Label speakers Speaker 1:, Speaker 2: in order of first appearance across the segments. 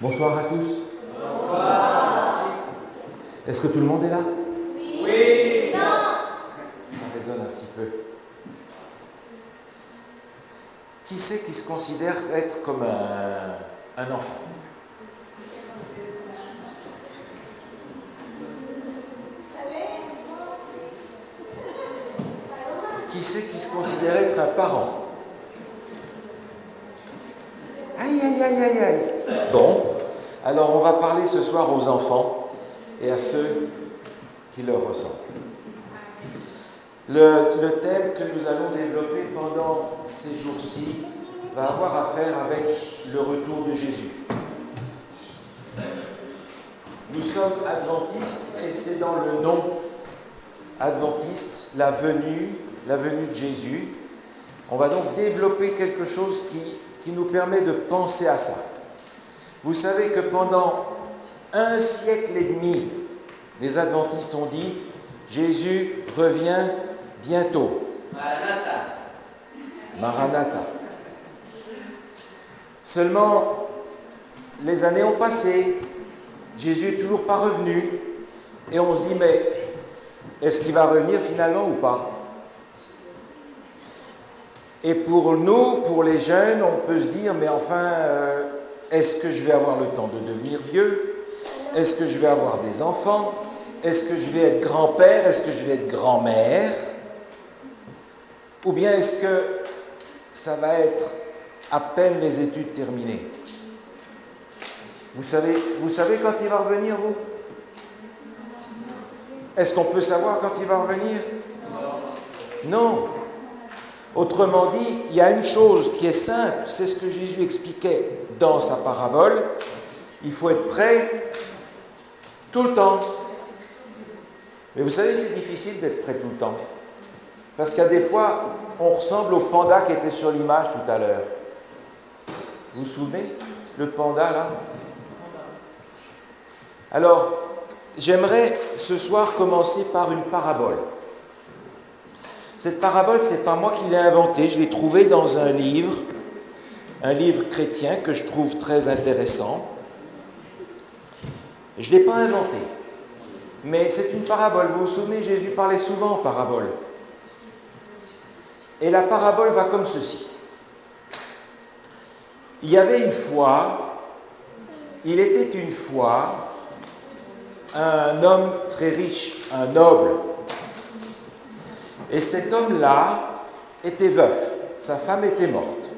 Speaker 1: Bonsoir à tous. Bonsoir. Est-ce que tout le monde est là?
Speaker 2: Oui.
Speaker 1: Ça résonne un petit peu. Qui c'est qui se considère être comme un enfant? Qui c'est qui se considère être un parent? Aïe, aïe, aïe, aïe, aïe. Bon, alors on va parler ce soir aux enfants et à ceux qui leur ressemblent. Le thème que nous allons développer pendant ces jours-ci va avoir à faire avec le retour de Jésus. Nous sommes adventistes et c'est dans le nom adventiste, la venue de Jésus. On va donc développer quelque chose qui nous permet de penser à ça. Vous savez que pendant 1 siècle et demi, les adventistes ont dit « Jésus revient bientôt ».
Speaker 2: Maranatha.
Speaker 1: Maranatha. Seulement, les années ont passé, Jésus n'est toujours pas revenu, et on se dit « Mais est-ce qu'il va revenir finalement ou pas ?» Et pour nous, pour les jeunes, on peut se dire, mais enfin, est-ce que je vais avoir le temps de devenir vieux? Est-ce que je vais avoir des enfants? Est-ce que je vais être grand-père? Est-ce que je vais être grand-mère? Ou bien est-ce que ça va être à peine les études terminées? Vous savez quand il va revenir, vous? Est-ce qu'on peut savoir quand il va revenir? Non. Autrement dit, il y a une chose qui est simple, c'est ce que Jésus expliquait dans sa parabole. Il faut être prêt tout le temps. Mais vous savez, c'est difficile d'être prêt tout le temps. Parce qu'il y a des fois, on ressemble au panda qui était sur l'image tout à l'heure. Vous vous souvenez? Le panda, là? Alors, j'aimerais ce soir commencer par une parabole. Cette parabole, ce n'est pas moi qui l'ai inventée, je l'ai trouvée dans un livre chrétien que je trouve très intéressant. Je ne l'ai pas inventée, mais c'est une parabole. Vous vous souvenez, Jésus parlait souvent en parabole. Et la parabole va comme ceci. Il était une fois, un homme très riche, un noble. Et cet homme-là était veuf, sa femme était morte.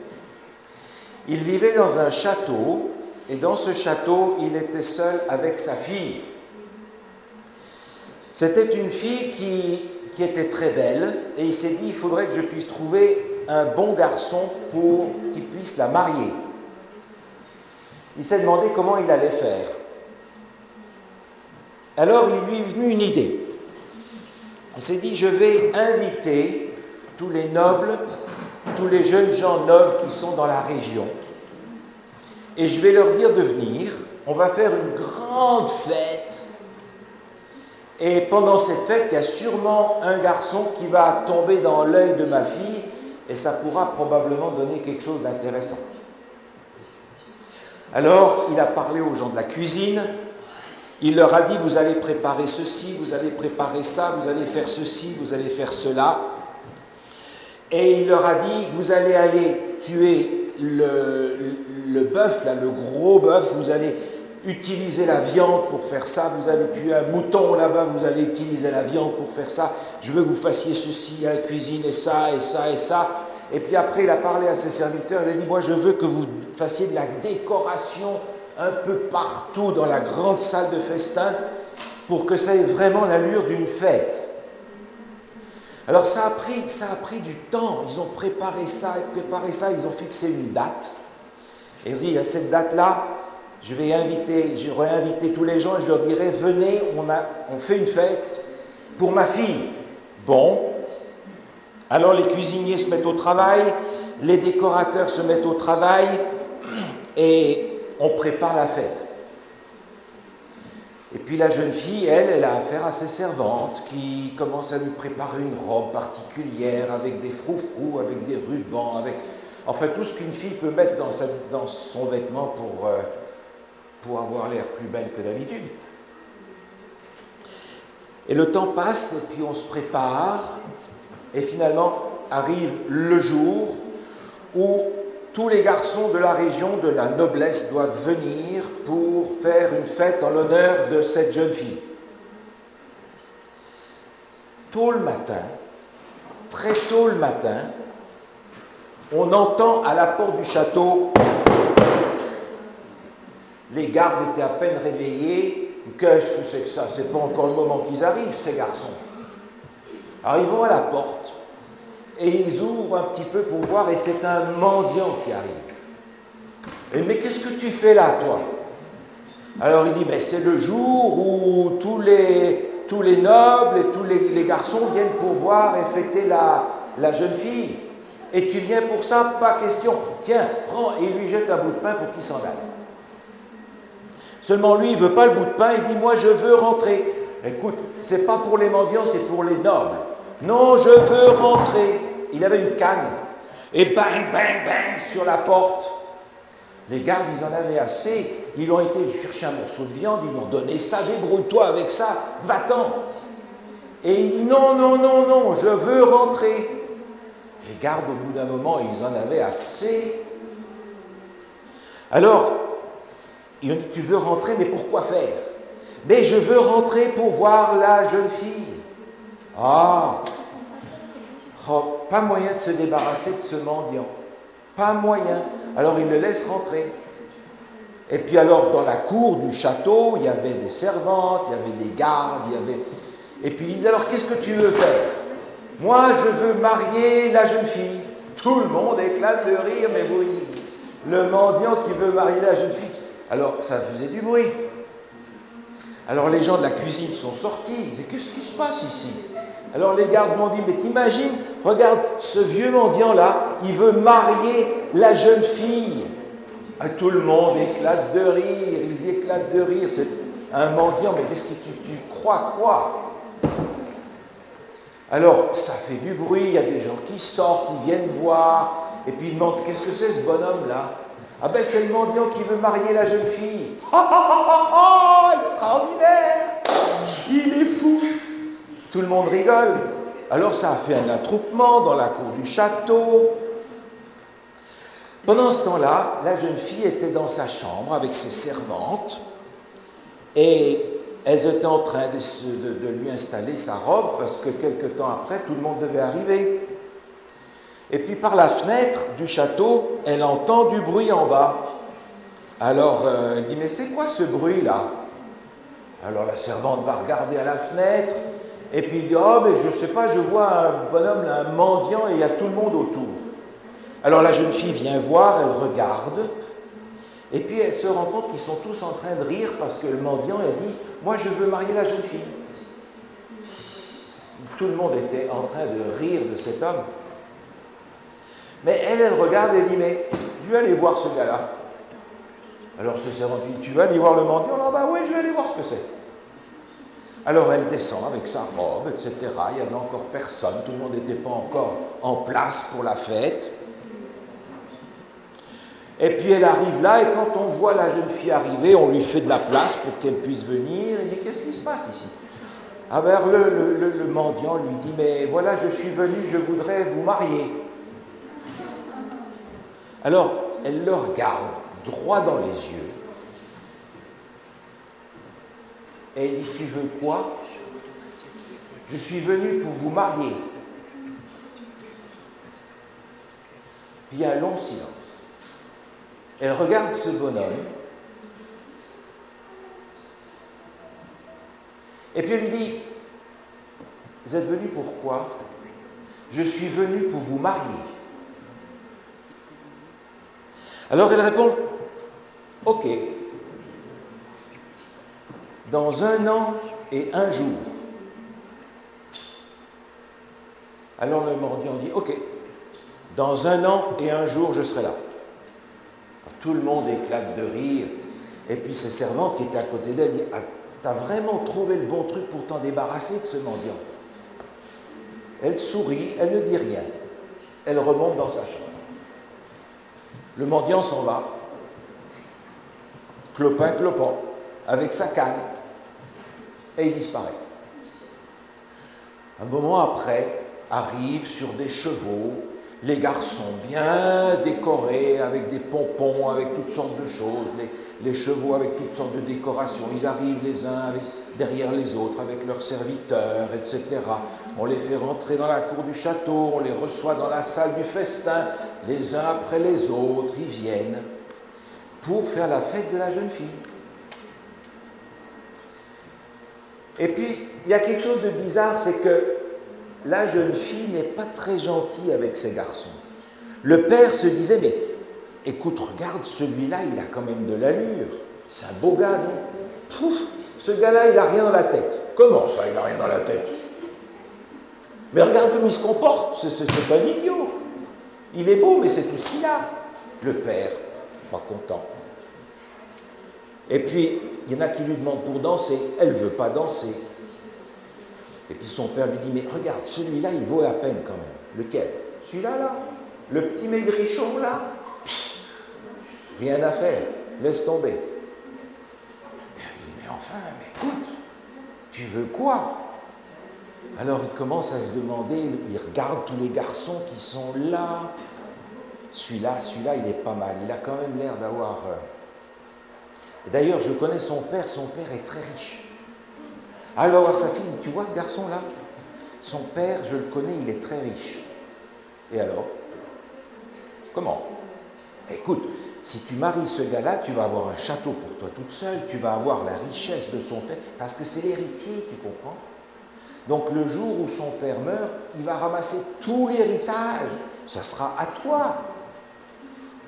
Speaker 1: Il vivait dans un château, et dans ce château, il était seul avec sa fille. C'était une fille qui était très belle, et il s'est dit, il faudrait que je puisse trouver un bon garçon pour qu'il puisse la marier. Il s'est demandé comment il allait faire. Alors il lui est venu une idée. Il s'est dit, je vais inviter tous les nobles, tous les jeunes gens nobles qui sont dans la région, et je vais leur dire de venir, on va faire une grande fête, et pendant cette fête, il y a sûrement un garçon qui va tomber dans l'œil de ma fille, et ça pourra probablement donner quelque chose d'intéressant. Alors, il a parlé aux gens de la cuisine. Il leur a dit, vous allez préparer ceci, vous allez préparer ça, vous allez faire ceci, vous allez faire cela. Et il leur a dit, vous allez aller tuer le bœuf, là, le gros bœuf, vous allez utiliser la viande pour faire ça, vous allez tuer un mouton là-bas, vous allez utiliser la viande pour faire ça. Je veux que vous fassiez ceci à la cuisine et ça, et ça, et ça. Et puis après, il a parlé à ses serviteurs, il a dit, moi je veux que vous fassiez de la décoration un peu partout dans la grande salle de festin pour que ça ait vraiment l'allure d'une fête. Alors ça a pris du temps, ils ont préparé ça, ils ont fixé une date. Et il dit, à cette date-là, j'aurais invité tous les gens et je leur dirai, venez, on fait une fête pour ma fille. Bon, alors les cuisiniers se mettent au travail, les décorateurs se mettent au travail et on prépare la fête. Et puis la jeune fille, elle a affaire à ses servantes qui commencent à lui préparer une robe particulière avec des froufrous, avec des rubans, avec enfin tout ce qu'une fille peut mettre dans son vêtement pour avoir l'air plus belle que d'habitude. Et le temps passe, et puis on se prépare, et finalement arrive le jour où tous les garçons de la région, de la noblesse, doivent venir pour faire une fête en l'honneur de cette jeune fille. Tôt le matin, très tôt le matin, on entend à la porte du château, les gardes étaient à peine réveillés. Qu'est-ce que c'est que ça? C'est pas encore le moment qu'ils arrivent, ces garçons. Alors ils vont à la porte et ils ouvrent un petit peu pour voir, et c'est un mendiant qui arrive. Et mais qu'est-ce que tu fais là, toi? Alors il dit, ben, c'est le jour où tous les nobles et tous les garçons viennent pour voir et fêter la jeune fille. Et tu viens pour ça, pas question. Tiens, prends, et il lui jette un bout de pain pour qu'il s'en aille. Seulement lui, il ne veut pas le bout de pain, il dit, moi je veux rentrer. Écoute, c'est pas pour les mendiants, c'est pour les nobles. Non, je veux rentrer. Il avait une canne. Et bang, bang, bang, sur la porte. Les gardes, ils en avaient assez. Ils ont été chercher un morceau de viande, ils lui ont donné ça, débrouille-toi avec ça, va-t'en. Et il dit, non, non, non, non, je veux rentrer. Les gardes, au bout d'un moment, ils en avaient assez. Alors, il dit, tu veux rentrer, mais pourquoi faire? Mais je veux rentrer pour voir la jeune fille. Ah, oh, pas moyen de se débarrasser de ce mendiant. Pas moyen. Alors il le laisse rentrer. Et puis alors, dans la cour du château, il y avait des servantes, il y avait des gardes, il y avait... Et puis il dit, alors qu'est-ce que tu veux faire? Moi, je veux marier la jeune fille. Tout le monde éclate de rire, mais oui, le mendiant qui veut marier la jeune fille. Alors, ça faisait du bruit. Alors, les gens de la cuisine sont sortis. Ils disaient, qu'est-ce qui se passe ici? Alors, les gardes m'ont dit, mais t'imagines, regarde, ce vieux mendiant-là, il veut marier la jeune fille. Ah, tout le monde éclate de rire, ils éclatent de rire. C'est un mendiant, mais qu'est-ce que tu crois quoi? Alors, ça fait du bruit, il y a des gens qui sortent, ils viennent voir, et puis ils demandent, qu'est-ce que c'est ce bonhomme-là? Ah ben c'est le mendiant qui veut marier la jeune fille. Extraordinaire! Il est fou! Tout le monde rigole. Alors ça a fait un attroupement dans la cour du château. Pendant ce temps-là, la jeune fille était dans sa chambre avec ses servantes et elles étaient en train de lui installer sa robe parce que quelque temps après, tout le monde devait arriver. Et puis par la fenêtre du château, elle entend du bruit en bas. Alors elle dit, mais c'est quoi ce bruit-là? Alors la servante va regarder à la fenêtre, et puis il dit, oh mais je ne sais pas, je vois un bonhomme, là, un mendiant, et il y a tout le monde autour. Alors la jeune fille vient voir, elle regarde, et puis elle se rend compte qu'ils sont tous en train de rire parce que le mendiant a dit, moi je veux marier la jeune fille. Tout le monde était en train de rire de cet homme. Mais elle regarde et dit, mais je vais aller voir ce gars-là. Alors ce servant dit, tu vas aller voir le mendiant? Alors bah oui, je vais aller voir ce que c'est. Alors elle descend avec sa robe, etc. Il n'y avait encore personne, tout le monde n'était pas encore en place pour la fête. Et puis elle arrive là, et quand on voit la jeune fille arriver, on lui fait de la place pour qu'elle puisse venir. Il dit, qu'est-ce qui se passe ici? Alors le mendiant lui dit, mais voilà, je suis venu, je voudrais vous marier. Alors, elle le regarde droit dans les yeux et elle dit, tu veux quoi? Je suis venu pour vous marier. Puis il y a un long silence. Elle regarde ce bonhomme et puis elle lui dit, vous êtes venu pourquoi? Je suis venu pour vous marier. Alors elle répond, ok, dans 1 an et 1 jour. Alors le mendiant dit, ok, dans 1 an et 1 jour, je serai là. Alors, tout le monde éclate de rire, et puis ses servantes qui étaient à côté d'elle disent, ah, t'as vraiment trouvé le bon truc pour t'en débarrasser de ce mendiant? Elle sourit, elle ne dit rien. Elle remonte dans sa chambre. Le mendiant s'en va. clopin-clopant, avec sa canne, et il disparaît. Un moment après, arrivent sur des chevaux les garçons bien décorés, avec des pompons, avec toutes sortes de choses, les chevaux avec toutes sortes de décorations. Ils arrivent les uns derrière les autres, avec leurs serviteurs, etc. On les fait rentrer dans la cour du château, on les reçoit dans la salle du festin, les uns après les autres, ils viennent pour faire la fête de la jeune fille. Et puis, il y a quelque chose de bizarre, c'est que la jeune fille n'est pas très gentille avec ses garçons. Le père se disait, mais écoute, regarde, celui-là, il a quand même de l'allure. C'est un beau gars, non? Pouf, ce gars-là, il n'a rien dans la tête. Comment ça, il n'a rien dans la tête? Mais regarde comme il se comporte, c'est pas un idiot. Il est beau, mais c'est tout ce qu'il a. Le père, pas content. Et puis, il y en a qui lui demandent pour danser. Elle ne veut pas danser. Et puis son père lui dit, mais regarde, celui-là, il vaut la peine quand même. Lequel? Celui-là, là? Le petit maigrichon, là? Pff, rien à faire, laisse tomber. Le père lui dit, mais enfin, mais écoute, tu veux quoi? Alors il commence à se demander, il regarde tous les garçons qui sont là. Celui-là, il est pas mal, il a quand même l'air d'avoir... Et d'ailleurs, je connais son père est très riche. Alors à sa fille, tu vois ce garçon-là? Son père, je le connais, il est très riche. Et alors? Comment? Écoute, si tu maries ce gars-là, tu vas avoir un château pour toi toute seule, tu vas avoir la richesse de son père, parce que c'est l'héritier, tu comprends? Donc le jour où son père meurt, il va ramasser tout l'héritage. Ça sera à toi.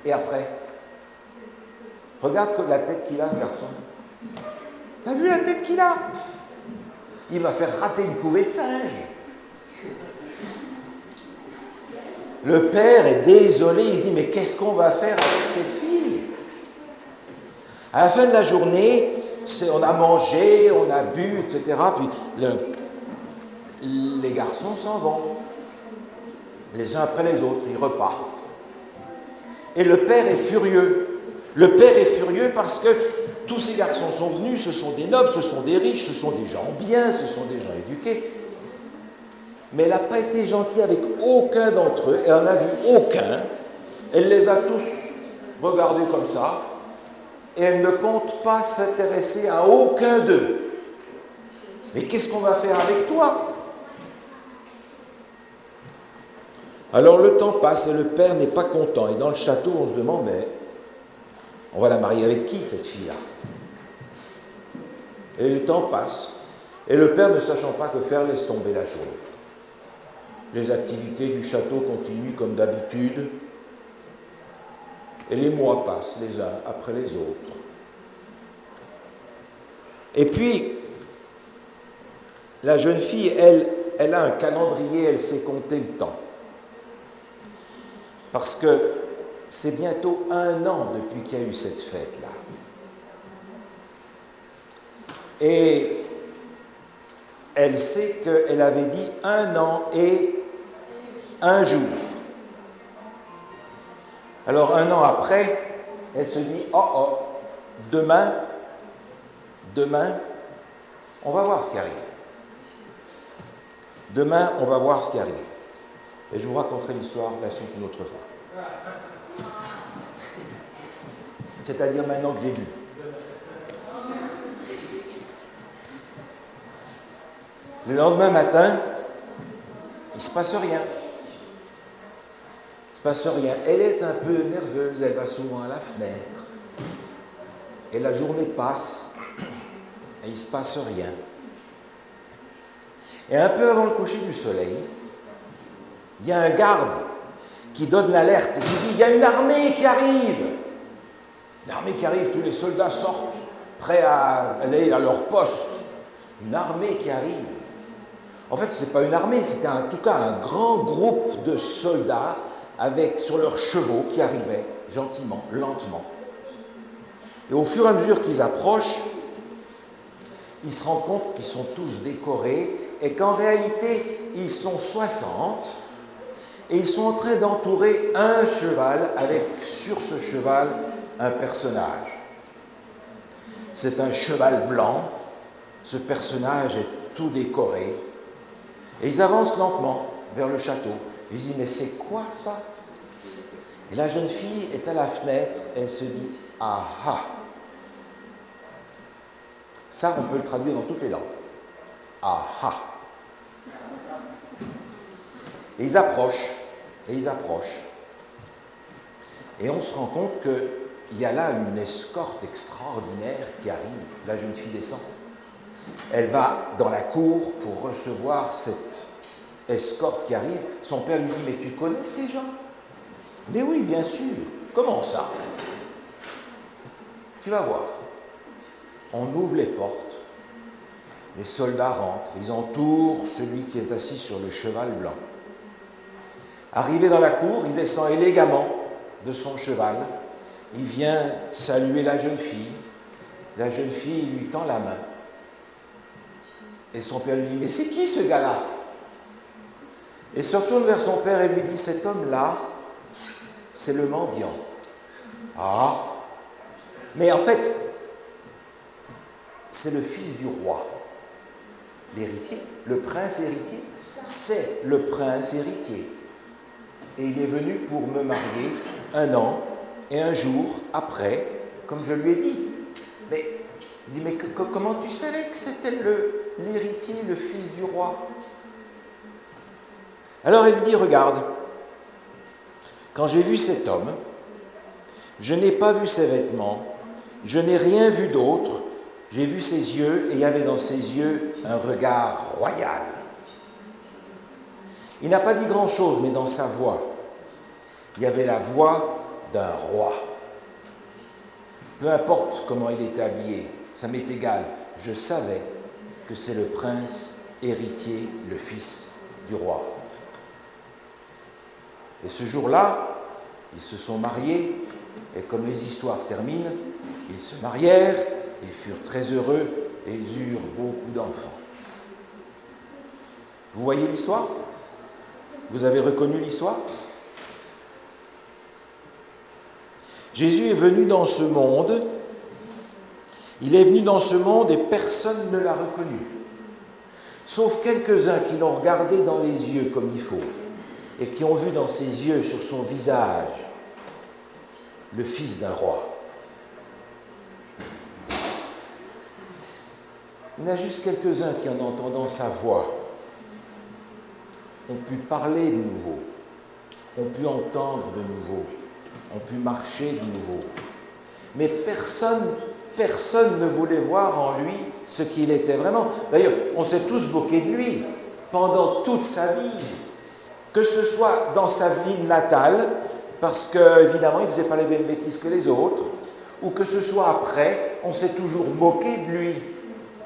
Speaker 1: Et après? Regarde la tête qu'il a, ce garçon. T'as vu la tête qu'il a? Il va faire rater une couvée de singes. Le père est désolé, il se dit, mais qu'est-ce qu'on va faire avec cette fille? À la fin de la journée, on a mangé, on a bu, etc. Puis les garçons s'en vont. Les uns après les autres, ils repartent. Et le père est furieux. Le père est furieux parce que tous ces garçons sont venus, ce sont des nobles, ce sont des riches, ce sont des gens bien, ce sont des gens éduqués. Mais elle n'a pas été gentille avec aucun d'entre eux, et elle n'en a vu aucun. Elle les a tous regardés comme ça, et elle ne compte pas s'intéresser à aucun d'eux. Mais qu'est-ce qu'on va faire avec toi? Alors le temps passe et le père n'est pas content. Et dans le château, on se demande, mais on va la marier avec qui, cette fille-là? Et le temps passe. Et le père, ne sachant pas que faire, laisse tomber la chose. Les activités du château continuent comme d'habitude. Et les mois passent, les uns après les autres. Et puis, la jeune fille, elle a un calendrier, elle sait compter le temps. Parce que c'est bientôt 1 an depuis qu'il y a eu cette fête-là. Et elle sait qu'elle avait dit 1 an et 1 jour. Alors 1 an après, elle se dit, oh, demain, on va voir ce qui arrive. Demain, on va voir ce qui arrive. Et je vous raconterai l'histoire, la suite une autre fois. C'est-à-dire maintenant que j'ai vu. Le lendemain matin, il ne se passe rien. Il ne se passe rien. Elle est un peu nerveuse, elle va souvent à la fenêtre. Et la journée passe, et il ne se passe rien. Et un peu avant le coucher du soleil, il y a un garde qui donne l'alerte et qui dit, il y a une armée qui arrive. L'armée qui arrive, tous les soldats sortent, prêts à aller à leur poste. Une armée qui arrive. En fait, ce n'était pas une armée, c'était en tout cas un grand groupe de soldats sur leurs chevaux qui arrivaient gentiment, lentement. Et au fur et à mesure qu'ils approchent, ils se rendent compte qu'ils sont tous décorés et qu'en réalité, ils sont 60 et ils sont en train d'entourer un cheval avec sur ce cheval un personnage. C'est un cheval blanc. Ce personnage est tout décoré. Et ils avancent lentement vers le château. Ils disent, mais c'est quoi ça? Et la jeune fille est à la fenêtre et elle se dit, ah ah. Ça, on peut le traduire dans toutes les langues. Ah ah. Et ils approchent, et ils approchent. Et on se rend compte qu'il y a là une escorte extraordinaire qui arrive. La jeune fille descend. Elle va dans la cour pour recevoir cette escorte qui arrive. Son père lui dit, mais tu connais ces gens? Mais oui, bien sûr. Comment ça? Tu vas voir. On ouvre les portes. Les soldats rentrent. Ils entourent celui qui est assis sur le cheval blanc. Arrivé dans la cour, il descend élégamment de son cheval. Il vient saluer la jeune fille. La jeune fille lui tend la main. Et son père lui dit, mais c'est qui ce gars-là? Et se retourne vers son père et lui dit, cet homme-là, c'est le mendiant. Ah! Mais en fait, c'est le fils du roi, l'héritier, le prince héritier. C'est le prince héritier. Et il est venu pour me marier 1 an et 1 jour après, comme je lui ai dit. Mais il dit, mais comment tu savais que c'était l'héritier, le fils du roi? Alors il lui dit, regarde, quand j'ai vu cet homme, je n'ai pas vu ses vêtements, je n'ai rien vu d'autre, j'ai vu ses yeux et il y avait dans ses yeux un regard royal. Il n'a pas dit grand-chose, mais dans sa voix, il y avait la voix d'un roi. Peu importe comment il était habillé, ça m'est égal, je savais que c'est le prince héritier, le fils du roi. Et ce jour-là, ils se sont mariés, et comme les histoires se terminent, ils se marièrent, ils furent très heureux, et ils eurent beaucoup d'enfants. Vous voyez l'histoire? Vous avez reconnu l'histoire? Jésus est venu dans ce monde, il est venu dans ce monde et personne ne l'a reconnu, sauf quelques-uns qui l'ont regardé dans les yeux comme il faut, et qui ont vu dans ses yeux, sur son visage, le fils d'un roi. Il y en a juste quelques-uns qui, en entendant sa voix, ont pu parler de nouveau, ont pu entendre de nouveau, ont pu marcher de nouveau. Mais personne ne voulait voir en lui ce qu'il était vraiment. D'ailleurs, on s'est tous moqués de lui pendant toute sa vie. Que ce soit dans sa ville natale, parce qu'évidemment, il ne faisait pas les mêmes bêtises que les autres, ou que ce soit après, on s'est toujours moqué de lui.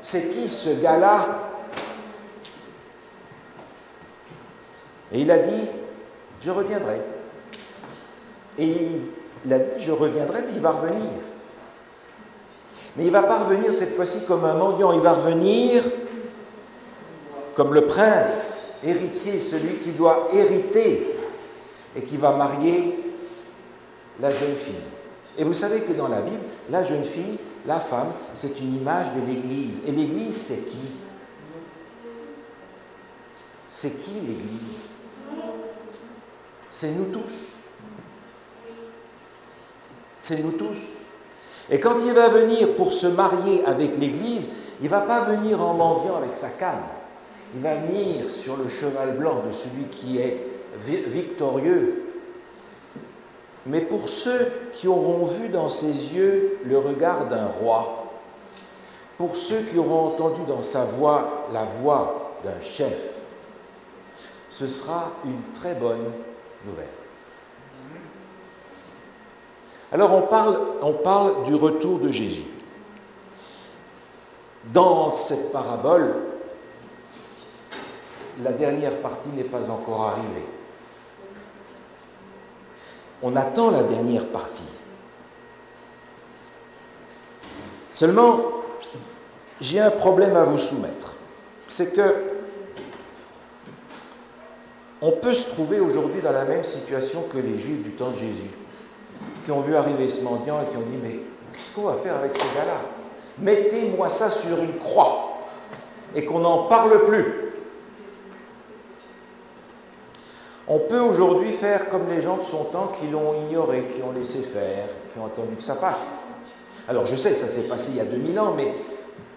Speaker 1: C'est qui ce gars-là? Et il a dit, je reviendrai. Et il a dit, je reviendrai, mais il va revenir. Mais il ne va pas revenir cette fois-ci comme un mendiant, il va revenir comme le prince héritier, celui qui doit hériter et qui va marier la jeune fille. Et vous savez que dans la Bible, la jeune fille, la femme, c'est une image de l'Église. Et l'Église, c'est qui? C'est qui l'Église? C'est nous tous. C'est nous tous. Et quand il va venir pour se marier avec l'Église, il ne va pas venir en mendiant avec sa canne. Il va venir sur le cheval blanc de celui qui est victorieux. Mais pour ceux qui auront vu dans ses yeux le regard d'un roi, pour ceux qui auront entendu dans sa voix la voix d'un chef, ce sera une très bonne nouvelle. Alors on parle du retour de Jésus. Dans cette parabole, la dernière partie n'est pas encore arrivée. On attend la dernière partie. Seulement, j'ai un problème à vous soumettre. C'est que on peut se trouver aujourd'hui dans la même situation que les Juifs du temps de Jésus, qui ont vu arriver ce mendiant et qui ont dit « Mais qu'est-ce qu'on va faire avec ce gars-là? Mettez-moi ça sur une croix et qu'on n'en parle plus. On peut aujourd'hui faire comme les gens de son temps qui l'ont ignoré, qui ont laissé faire, qui ont attendu que ça passe. Alors je sais, ça s'est passé il y a 2000 ans, mais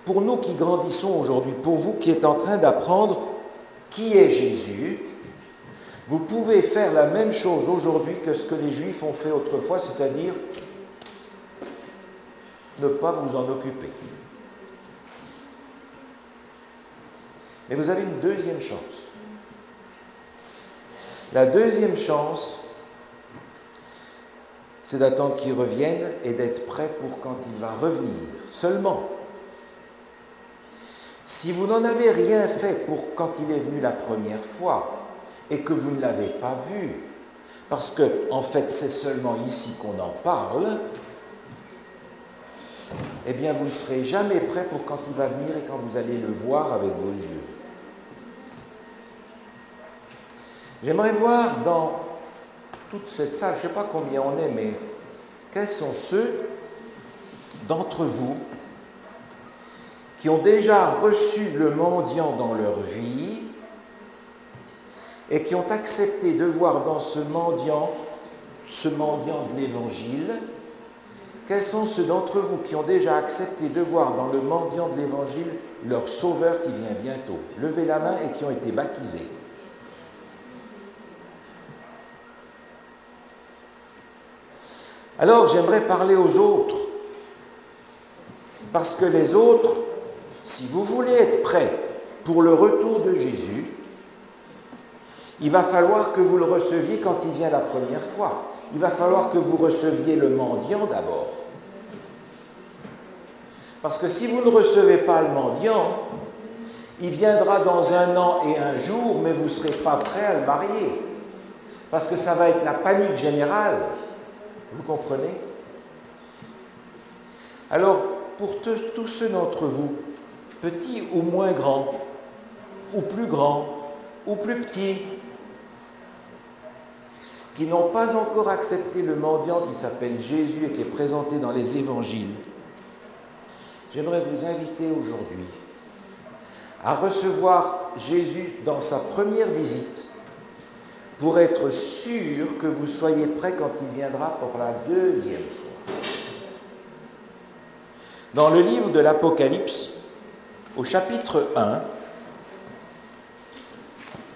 Speaker 1: pour nous qui grandissons aujourd'hui, pour vous qui êtes en train d'apprendre qui est Jésus, vous pouvez faire la même chose aujourd'hui que ce que les Juifs ont fait autrefois, c'est-à-dire ne pas vous en occuper. Mais vous avez une deuxième chance. La deuxième chance, c'est d'attendre qu'il revienne et d'être prêt pour quand il va revenir. Seulement, si vous n'en avez rien fait pour quand il est venu la première fois et que vous ne l'avez pas vu, parce que en fait c'est seulement ici qu'on en parle, eh bien vous ne serez jamais prêt pour quand il va venir et quand vous allez le voir avec vos yeux. J'aimerais voir dans toute cette salle, je ne sais pas combien on est, mais quels sont ceux d'entre vous qui ont déjà reçu le mendiant dans leur vie et qui ont accepté de voir dans ce mendiant de l'Évangile. Quels sont ceux d'entre vous qui ont déjà accepté de voir dans le mendiant de l'Évangile leur Sauveur qui vient bientôt? Levez la main et qui ont été baptisés. Alors j'aimerais parler aux autres, parce que les autres, si vous voulez être prêts pour le retour de Jésus, il va falloir que vous le receviez quand il vient la première fois. Il va falloir que vous receviez le mendiant d'abord. Parce que si vous ne recevez pas le mendiant, il viendra dans 1 an et 1 jour, mais vous ne serez pas prêt à le marier. Parce que ça va être la panique générale. Vous comprenez? Alors, pour tous ceux d'entre vous, petits ou moins grands, ou plus grands, ou plus petits, qui n'ont pas encore accepté le mendiant qui s'appelle Jésus et qui est présenté dans les évangiles, j'aimerais vous inviter aujourd'hui à recevoir Jésus dans sa première visite pour être sûr que vous soyez prêts quand il viendra pour la deuxième fois. Dans le livre de l'Apocalypse, au chapitre 1,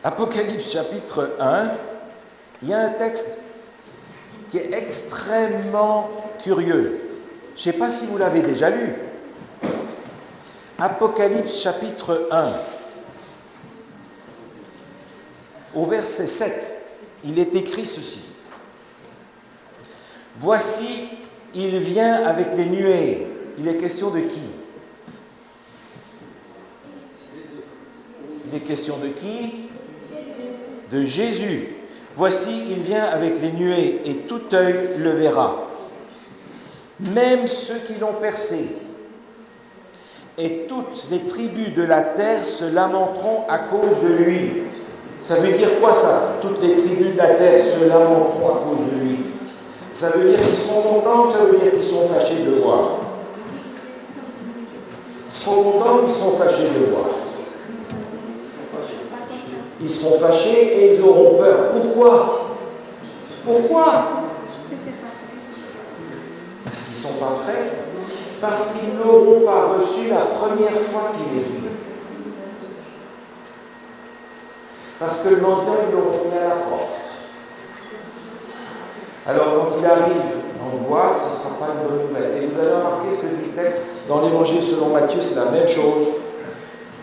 Speaker 1: Apocalypse chapitre 1, il y a un texte qui est extrêmement curieux. Je ne sais pas si vous l'avez déjà lu. Apocalypse chapitre 1, au verset 7, il est écrit ceci. Voici, il vient avec les nuées. Il est question de qui? Il est question de qui? De Jésus. Voici, il vient avec les nuées et tout œil le verra. Même ceux qui l'ont percé. Et toutes les tribus de la terre se lamenteront à cause de lui. Ça veut dire quoi ça? Toutes les tribus de la terre se lamenteront à cause de lui. Ça veut dire qu'ils seront contents ou ça veut dire qu'ils sont fâchés de le voir? Ils seront contents ou ils seront fâchés de le voir? Ils seront fâchés et ils auront peur. Pourquoi? Pourquoi? Parce qu'ils ne sont pas prêts. Parce qu'ils n'auront pas reçu la première fois qu'il est venu. Parce que le mendiant, ils l'auront mis à la porte. Alors, quand il arrive en bois, ce ne sera pas une bonne nouvelle. Et vous avez remarqué ce que dit le texte dans l'Évangile selon Matthieu, c'est la même chose.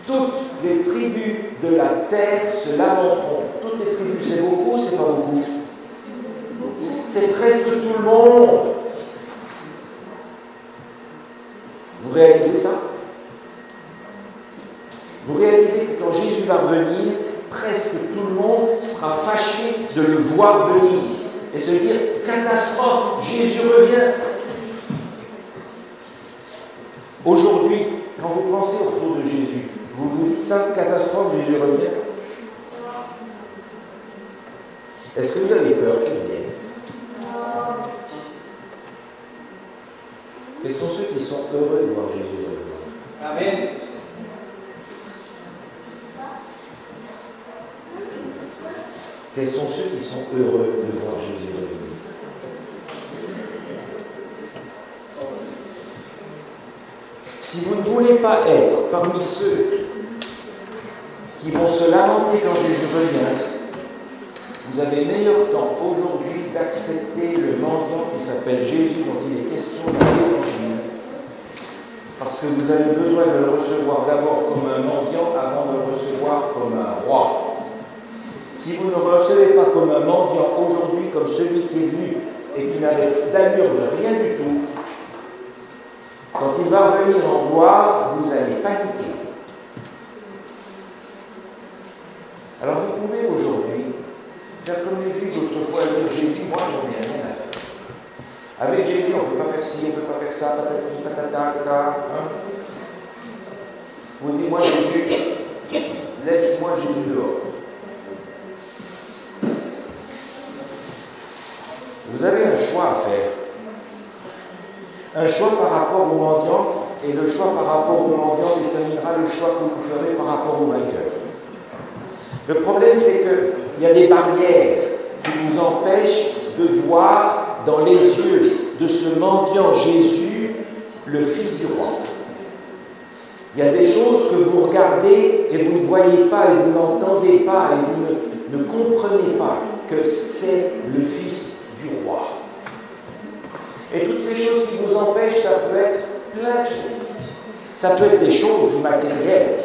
Speaker 1: Toutes les tribus de la terre se lamenteront. Toutes les tribus, c'est beaucoup ou c'est pas beaucoup? C'est presque tout le monde. Vous réalisez ça? Vous réalisez que quand Jésus va revenir, presque tout le monde sera fâché de le voir venir et se dire catastrophe, Jésus revient. Aujourd'hui, quand vous pensez au retour de Jésus, vous vous dites ça, catastrophe, Jésus revient? Est-ce que vous avez peur qu'il vienne? Quels sont ceux qui sont heureux de voir Jésus revenir?
Speaker 2: Amen.
Speaker 1: Quels sont ceux qui sont heureux de voir Jésus revenir? Si vous ne voulez pas être parmi ceux qui vont se lamenter quand Jésus revient, vous avez meilleur temps aujourd'hui d'accepter le mendiant qui s'appelle Jésus, dont il est question dans l'Évangile, parce que vous avez besoin de le recevoir d'abord comme un mendiant avant de le recevoir comme un roi. Si vous ne le recevez pas comme un mendiant aujourd'hui, comme celui qui est venu et qui n'avait d'allure de rien du tout, quand il va revenir en gloire, vous allez paniquer. Alors vous pouvez aujourd'hui faire comme les Juifs d'autrefois et dire Jésus, moi j'en ai rien à faire. Avec Jésus, on ne peut pas faire ci, on ne peut pas faire ça, patati, patata, patata. Hein? Vous dites, moi Jésus, laisse-moi Jésus dehors. Vous avez un choix à faire. Un choix par rapport au mendiant, et le choix par rapport au mendiant déterminera le choix que vous ferez par rapport au vainqueur. Le problème, c'est qu'il y a des barrières qui vous empêchent de voir dans les yeux de ce mendiant Jésus, le Fils du roi. Il y a des choses que vous regardez et vous ne voyez pas et vous n'entendez pas et vous ne comprenez pas que c'est le Fils du roi. Et toutes ces choses qui vous empêchent, ça peut être plein de choses. Ça peut être des choses du matériel.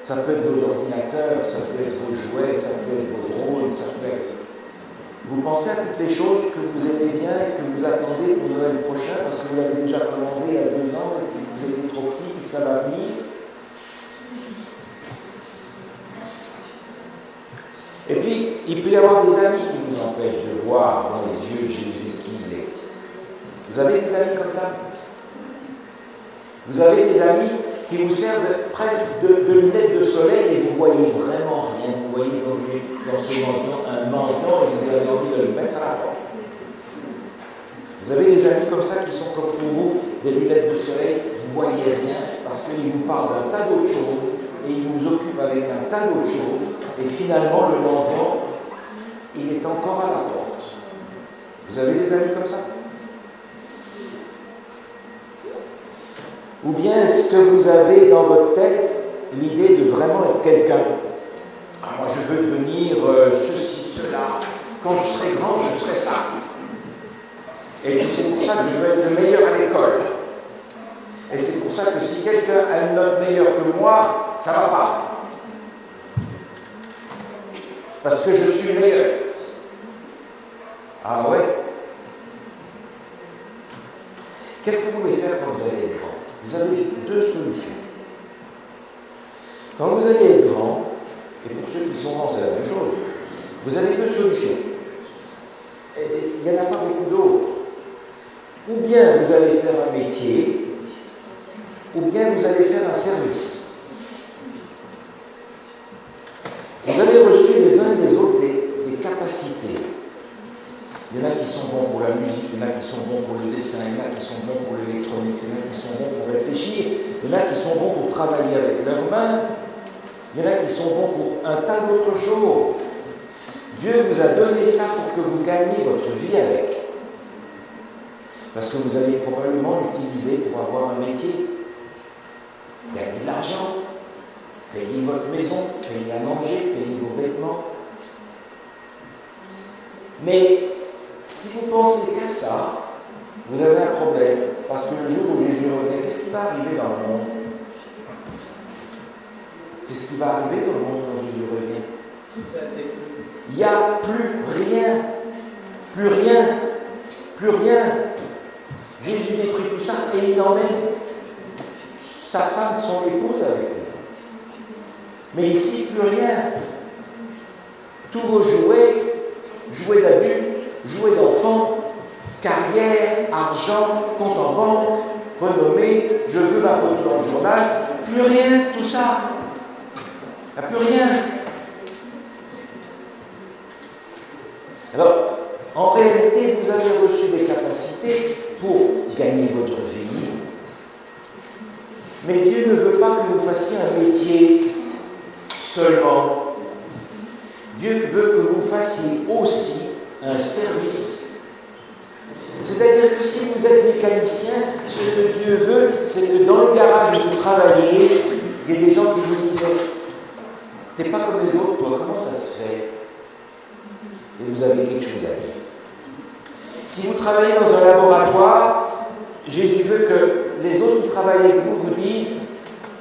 Speaker 1: Ça peut être vos ordinateurs, ça peut être vos jouets, ça peut être vos drones, ça peut être... Vous pensez à toutes les choses que vous aimez bien et que vous attendez pour Noël prochain parce que vous l'avez déjà commandé il y a 2 ans et que vous étiez trop petit et que ça va venir. Et puis, il peut y avoir des amis qui vous empêchent de voir dans les yeux de Jésus qui il est. Vous avez des amis comme ça? Vous avez des amis qui vous servent presque de lunettes de soleil et vous voyez vraiment rien. Vous voyez dans ce mendiant un mendiant et vous avez envie de le mettre à la porte. Vous avez des amis comme ça qui sont comme pour vous des lunettes de soleil, vous ne voyez rien parce qu'ils vous parlent d'un tas d'autres choses et ils vous occupent avec un tas d'autres choses et finalement le mendiant, il est encore à la porte. Vous avez des amis comme ça? Ou bien est-ce que vous avez dans votre tête l'idée de vraiment être quelqu'un? Ah, moi je veux devenir ceci, cela. Quand je serai grand, je serai ça. Et puis c'est pour ça que je veux être le meilleur à l'école. Et c'est pour ça que si quelqu'un a une note meilleure que moi, ça ne va pas. Parce que je suis meilleur. Ah ouais? Qu'est-ce que vous voulez faire quand vous allez être grand? Vous avez 2 solutions. Quand vous allez être grand, et pour ceux qui sont grands, c'est la même chose, vous avez 2 solutions. Et il n'y en a pas beaucoup d'autres. Ou bien vous allez faire un métier, ou bien vous allez faire un service. Vous avez reçu les uns et les autres des capacités. Il y en a qui sont bons pour la musique, il y en a qui sont bons pour le dessin, il y en a qui sont bons pour l'électronique, il y en a qui sont bons pour réfléchir, il y en a qui sont bons pour travailler avec leurs mains, il y en a qui sont bons pour un tas d'autres choses. Dieu vous a donné ça pour que vous gagniez votre vie avec. Parce que vous allez probablement l'utiliser pour avoir un métier, gagner de l'argent, payer votre maison, payer à manger, payer vos vêtements. Mais si vous pensez qu'à ça, vous avez un problème. Parce que le jour où Jésus revient, qu'est-ce qui va arriver dans le monde? Qu'est-ce qui va arriver dans le monde quand Jésus revient? Il n'y a plus rien. Plus rien. Plus rien. Jésus détruit tout ça et il emmène sa femme, son épouse avec lui. Mais ici, plus rien. Tous vos jouets, jouets d'adultes, jouets d'enfants, carrière, argent, compte en banque, renommée, je veux ma photo dans le journal, plus rien, tout ça. Il n'y a plus rien. Alors, en réalité, vous avez reçu des capacités pour gagner votre vie, Mais Dieu ne veut pas que vous fassiez un métier seulement. Dieu veut que vous fassiez aussi un service. C'est-à-dire que si vous êtes mécanicien, ce que Dieu veut, c'est que dans le garage où vous travaillez, il y a des gens qui vous disent « T'es pas comme les autres, toi, comment ça se fait ?» Et vous avez quelque chose à dire. Si vous travaillez dans un laboratoire, Jésus veut que les autres qui travaillent avec vous vous disent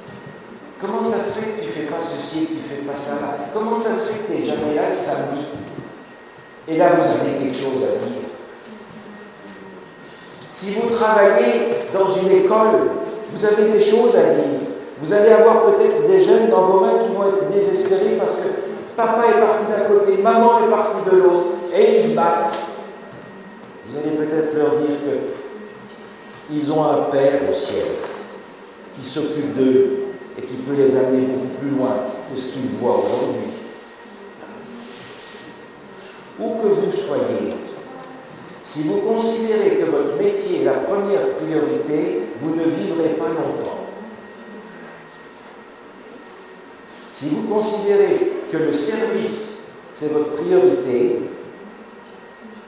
Speaker 1: « Comment ça se fait que tu ne fais pas ceci, que tu ne fais pas ça là? Comment ça se fait que tu n'es jamais là le samedi ?» Et là, vous avez quelque chose à dire. Si vous travaillez dans une école, vous avez des choses à dire. Vous allez avoir peut-être des jeunes dans vos mains qui vont être désespérés parce que papa est parti d'un côté, maman est partie de l'autre, et ils se battent. Vous allez peut-être leur dire qu'ils ont un Père au ciel qui s'occupe d'eux et qui peut les amener beaucoup plus loin que ce qu'ils voient aujourd'hui. Où que vous soyez, si vous considérez que votre métier est la première priorité, vous ne vivrez pas longtemps. Si vous considérez que le service, c'est votre priorité,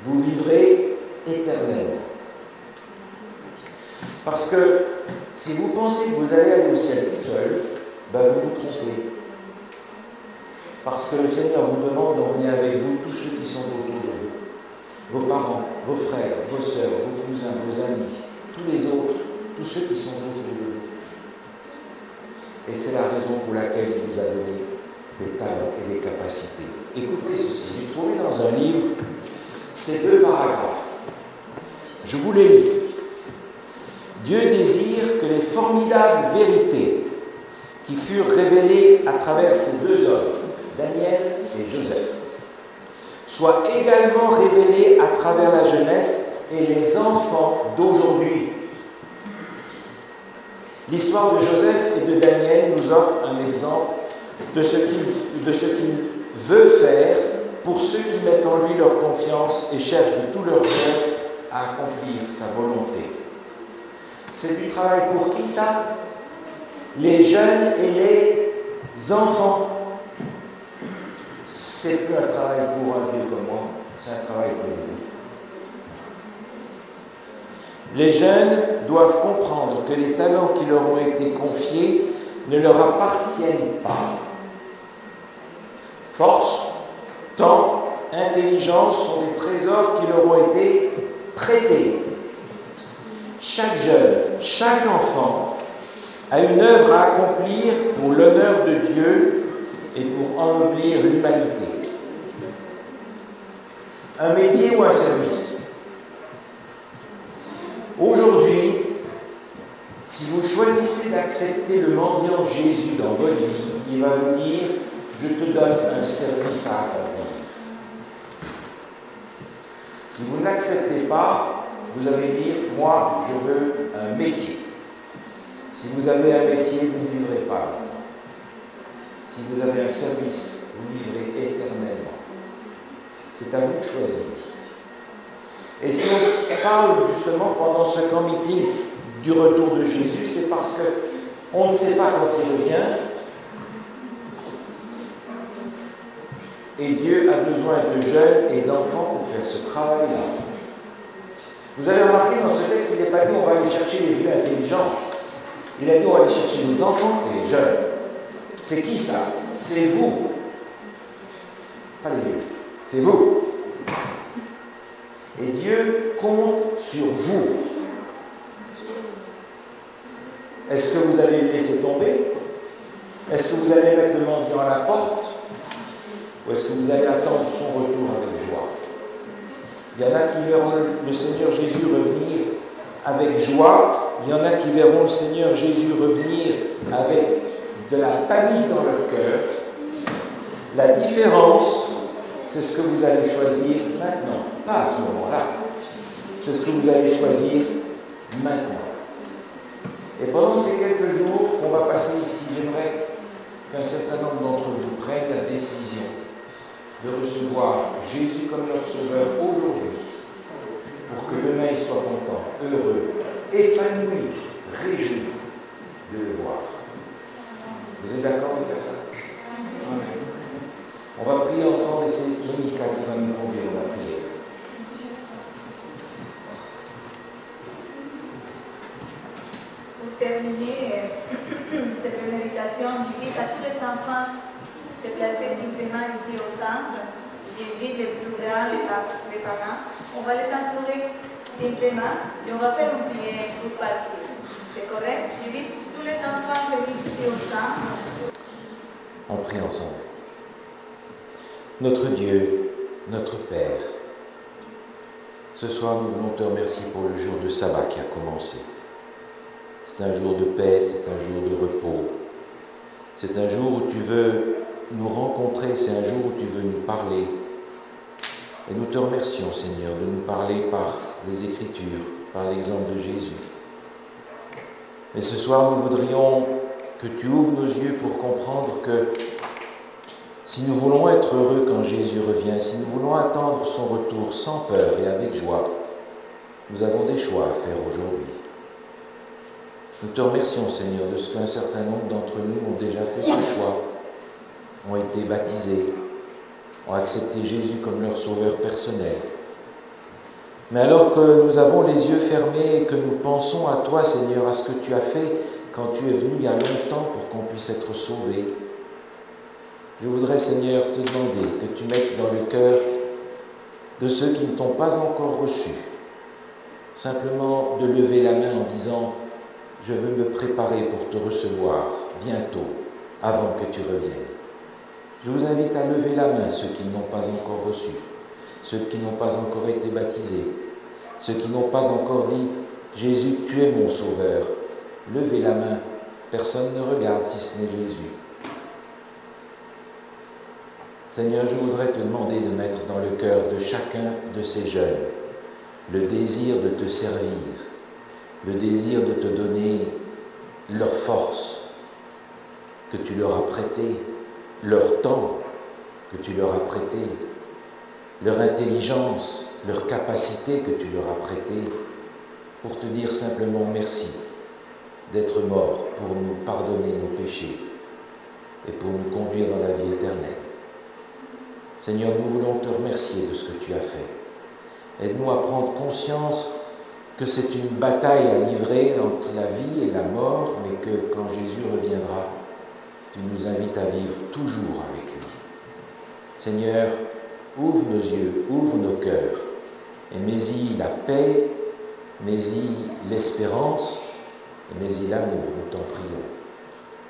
Speaker 1: vous vivrez éternellement. Parce que si vous pensez que vous allez aller au ciel tout seul, ben vous vous trompez. Parce que le Seigneur vous demande d'emmener avec vous tous ceux qui sont autour de vous. Vos parents, vos frères, vos sœurs, vos cousins, vos amis, tous les autres, tous ceux qui sont autour de vous. Et c'est la raison pour laquelle il vous a donné des talents et des capacités. Écoutez ceci, j'ai trouvé dans un livre ces 2 paragraphes. Je vous les lis. Dieu désire que les formidables vérités qui furent révélées à travers ces 2 hommes, Daniel et Joseph, soient également révélées à travers la jeunesse et les enfants d'aujourd'hui. L'histoire de Joseph et de Daniel nous offre un exemple de ce qu'il veut faire pour ceux qui mettent en lui leur confiance et cherchent de tout leur cœur à accomplir sa volonté. C'est du travail pour qui ça? Les jeunes et les enfants. C'est plus un travail pour un vieux comme moi, c'est un travail pour vous. Les jeunes doivent comprendre que les talents qui leur ont été confiés ne leur appartiennent pas. Force, temps, intelligence sont des trésors qui leur ont été prêtés. Chaque jeune, chaque enfant a une œuvre à accomplir pour l'honneur de Dieu et pour ennoblir l'humanité. Un métier ou un service. Aujourd'hui, si vous choisissez d'accepter le mendiant Jésus dans votre vie, il va vous dire « Je te donne un service à accomplir ». Si vous ne l'acceptez pas, vous allez dire « Moi, je veux un métier ». Si vous avez un métier, vous ne vivrez pas longtemps. Si vous avez un service, vous vivrez éternellement. C'est à vous de choisir. Et si on parle justement pendant ce camp meeting du retour de Jésus, c'est parce qu'on ne sait pas quand il revient. Et Dieu a besoin de jeunes et d'enfants pour faire ce travail-là. Vous avez remarqué dans ce texte, il n'est pas dit on va aller chercher les vieux intelligents. Il a dit on va aller chercher les enfants et les jeunes. C'est qui ça? C'est vous. Pas les vieux. C'est vous. Et Dieu compte sur vous. Est-ce que vous allez le laisser tomber? Est-ce que vous allez mettre le mendiant à la porte? Ou est-ce que vous allez attendre son retour avec joie? Il y en a qui verront le Seigneur Jésus revenir avec joie. Il y en a qui verront le Seigneur Jésus revenir avec de la panique dans leur cœur. La différence, c'est ce que vous allez choisir maintenant. Pas à ce moment-là. C'est ce que vous allez choisir maintenant. Et pendant ces quelques jours qu'on va passer ici, j'aimerais qu'un certain nombre d'entre vous prennent la décision de recevoir Jésus comme leur sauveur aujourd'hui, pour que demain ils soient contents, heureux, épanouis, réjouis de le voir.
Speaker 3: terminer cette méditation, j'invite à tous les enfants de se placer simplement ici au centre. J'invite les plus grands, les parents. On va les entourer simplement et on va faire une prière pour partir. C'est correct? J'invite tous les enfants à venir ici au centre.
Speaker 1: On prie ensemble. Notre Dieu, notre Père, ce soir nous voulons te remercier pour le jour de sabbat qui a commencé. C'est un jour de paix, c'est un jour de repos. C'est un jour où tu veux nous rencontrer, c'est un jour où tu veux nous parler. Et nous te remercions, Seigneur, de nous parler par les Écritures, par l'exemple de Jésus. Mais ce soir, nous voudrions que tu ouvres nos yeux pour comprendre que si nous voulons être heureux quand Jésus revient, si nous voulons attendre son retour sans peur et avec joie, nous avons des choix à faire aujourd'hui. Nous te remercions, Seigneur, de ce qu'un certain nombre d'entre nous ont déjà fait ce choix, ont été baptisés, ont accepté Jésus comme leur sauveur personnel. Mais alors que nous avons les yeux fermés et que nous pensons à toi, Seigneur, à ce que tu as fait quand tu es venu il y a longtemps pour qu'on puisse être sauvés, je voudrais, Seigneur, te demander que tu mettes dans le cœur de ceux qui ne t'ont pas encore reçu, simplement de lever la main en disant « Je veux me préparer pour te recevoir bientôt, avant que tu reviennes ». Je vous invite à lever la main, ceux qui n'ont pas encore reçu, ceux qui n'ont pas encore été baptisés, ceux qui n'ont pas encore dit « Jésus, tu es mon sauveur ». Levez la main, personne ne regarde si ce n'est Jésus. Seigneur, je voudrais te demander de mettre dans le cœur de chacun de ces jeunes le désir de te servir, le désir de te donner leur force que tu leur as prêtée, leur temps que tu leur as prêté, leur intelligence, leur capacité que tu leur as prêtée, pour te dire simplement merci d'être mort pour nous pardonner nos péchés et pour nous conduire dans la vie éternelle. Seigneur, nous voulons te remercier de ce que tu as fait. Aide-nous à prendre conscience que c'est une bataille à livrer entre la vie et la mort, mais que quand Jésus reviendra, tu nous invites à vivre toujours avec lui. Seigneur, ouvre nos yeux, ouvre nos cœurs, et mets-y la paix, mets-y l'espérance, et mets-y l'amour, nous t'en prions.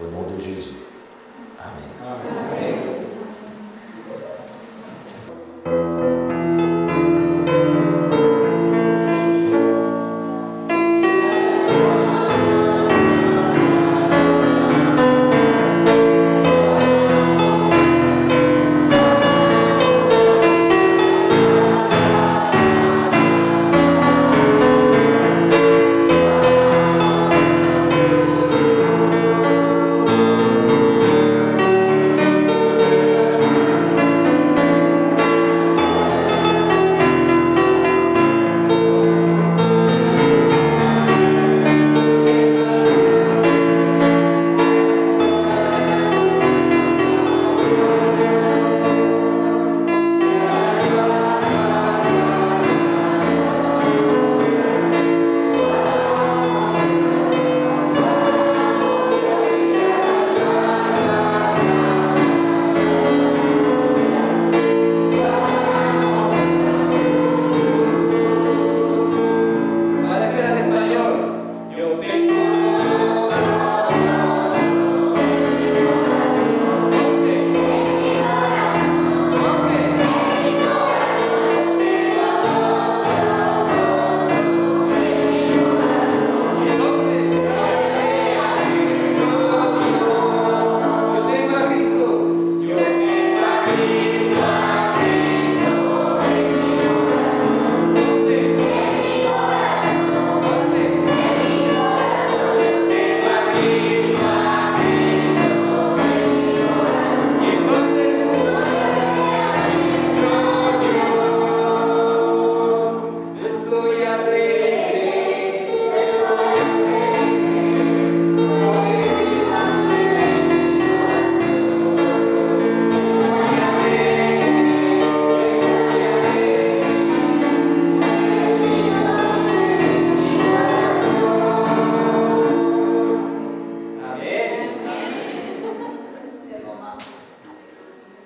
Speaker 1: Au nom de Jésus. Amen.
Speaker 2: Amen.